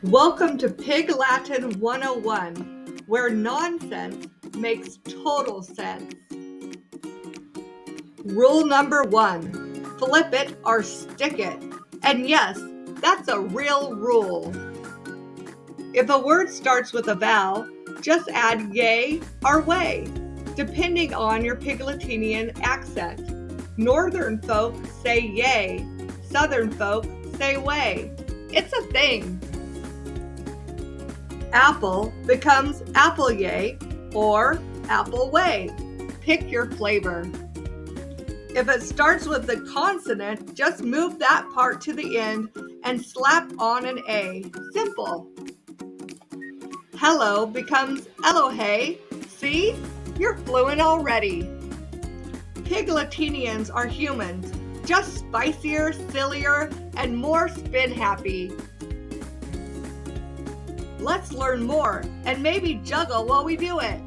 Welcome to Pig Latin 101, where nonsense makes total sense. Rule number 1, flip it or stick it. And yes, that's a real rule. If a word starts with a vowel, just add yay or way, depending on your Piglatinian accent. Northern folk say yay, Southern folk say way. It's a thing. Apple becomes apple yay or apple way. Pick your flavor. If it starts with the consonant, just move that part to the end and slap on an A. Simple. Hello becomes Elohe. See? You're fluent already. Piglatinians are humans, just spicier, sillier, and more spin happy. Let's learn more and maybe juggle while we do it.